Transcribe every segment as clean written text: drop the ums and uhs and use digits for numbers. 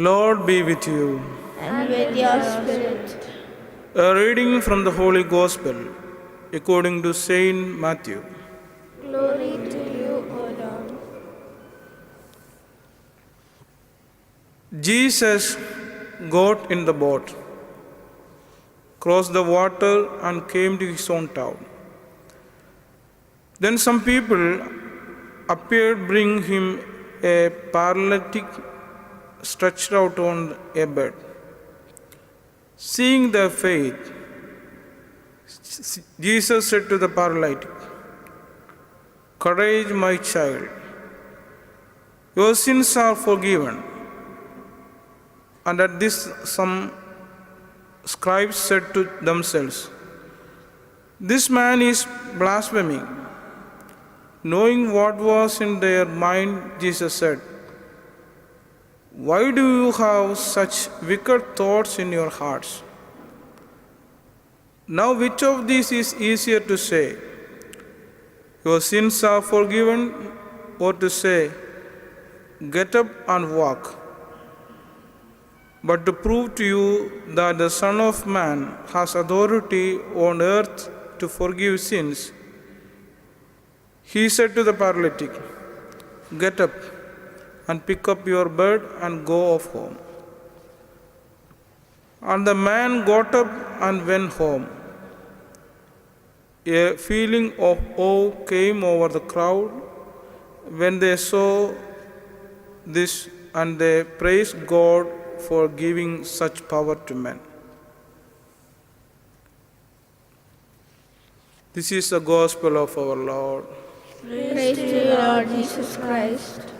Lord be with you. And with your spirit. A reading from the Holy Gospel according to Saint Matthew. Glory to you, O Lord. Jesus got in the boat, crossed the water, and came to his own town. Then some people appeared, bringing him a paralytic stretched out on a bed. Seeing their faith, Jesus said to the paralytic, "Courage, my child, your sins are forgiven." And at this, some scribes said to themselves, "This man is blaspheming." Knowing what was in their mind, Jesus said, "Why do you have such wicked thoughts in your hearts? Now which of these is easier to say, 'Your sins are forgiven,' or to say, 'Get up and walk'? But to prove to you that the Son of Man has authority on earth to forgive sins," he said to the paralytic, "Get up and pick up your bed and go off home." And the man got up and went home. A feeling of awe came over the crowd when they saw this, and they praised God for giving such power to men. This is the gospel of our Lord. Praise to you, Lord Jesus Christ.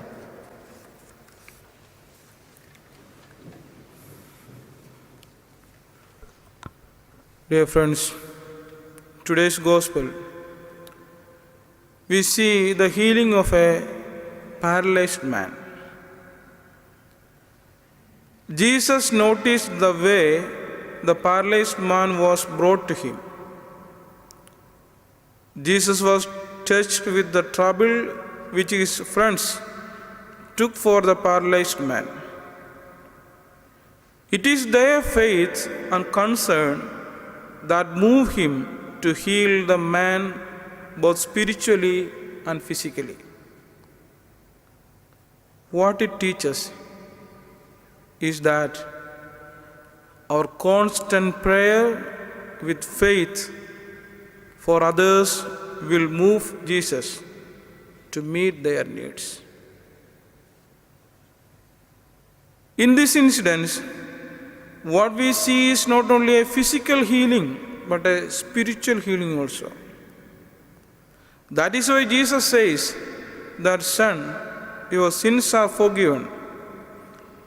Dear friends, today's gospel, we see the healing of a paralyzed man. Jesus noticed the way the paralyzed man was brought to him. Jesus was touched with the trouble which his friends took for the paralyzed man. It is their faith and concern that move him to heal the man both spiritually and physically. What it teaches is that our constant prayer with faith for others will move Jesus to meet their needs. In this incident, what we see is not only a physical healing, but a spiritual healing also. That is why Jesus says that, "Son, your sins are forgiven.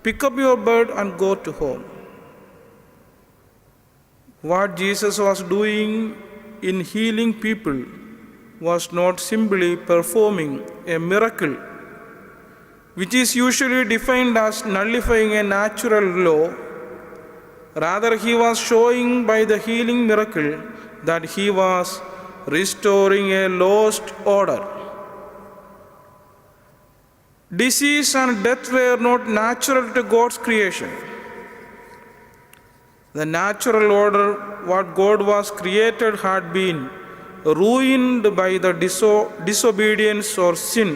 Pick up your bed and go to home." What Jesus was doing in healing people was not simply performing a miracle, which is usually defined as nullifying a natural law. Rather, he was showing by the healing miracle that he was restoring a lost order. Disease and death were not natural to God's creation. The natural order, what God was created, had been ruined by the disobedience or sin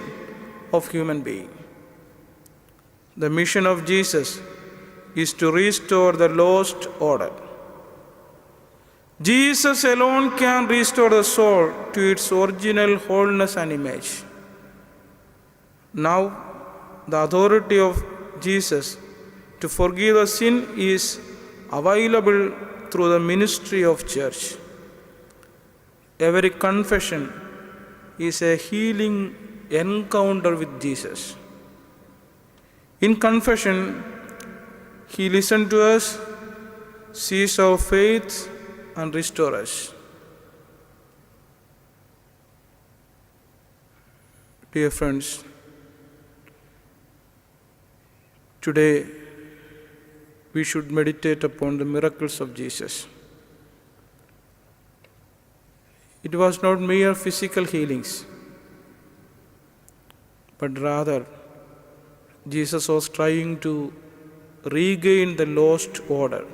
of human being. The mission of Jesus is to restore the lost order. Jesus alone can restore the soul to its original wholeness and image. Now, the authority of Jesus to forgive the sin is available through the ministry of church. Every confession is a healing encounter with Jesus. In confession, he listened to us, sees our faith, and restores us. Dear friends, today we should meditate upon the miracles of Jesus. It was not mere physical healings, but rather Jesus was trying to regain the lost order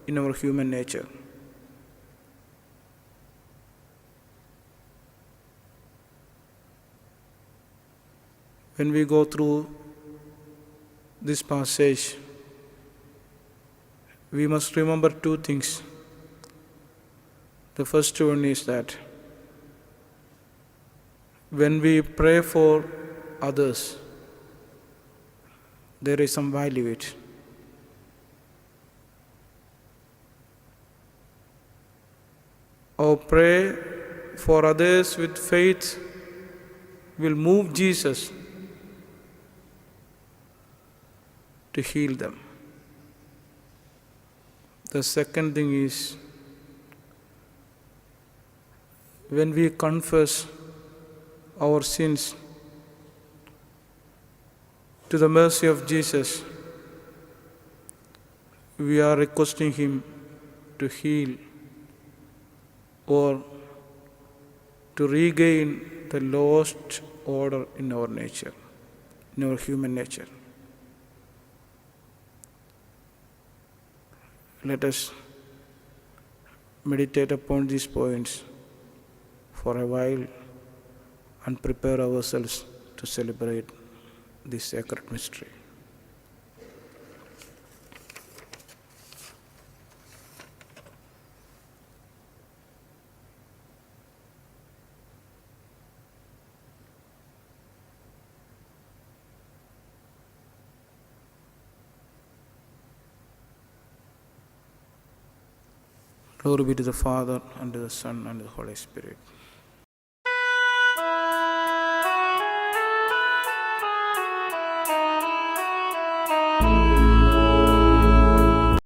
in our human nature. When we go through this passage, we must remember two things. The first one is that when we pray for others, there is some value in it. Our pray for others with faith will move Jesus to heal them. The second thing is, when we confess our sins to the mercy of Jesus, we are requesting Him to heal or to regain the lost order in our nature, in our human nature. Let us meditate upon these points for a while and prepare ourselves to celebrate this sacred mystery. Glory be to the Father, and to the Son, and to the Holy Spirit.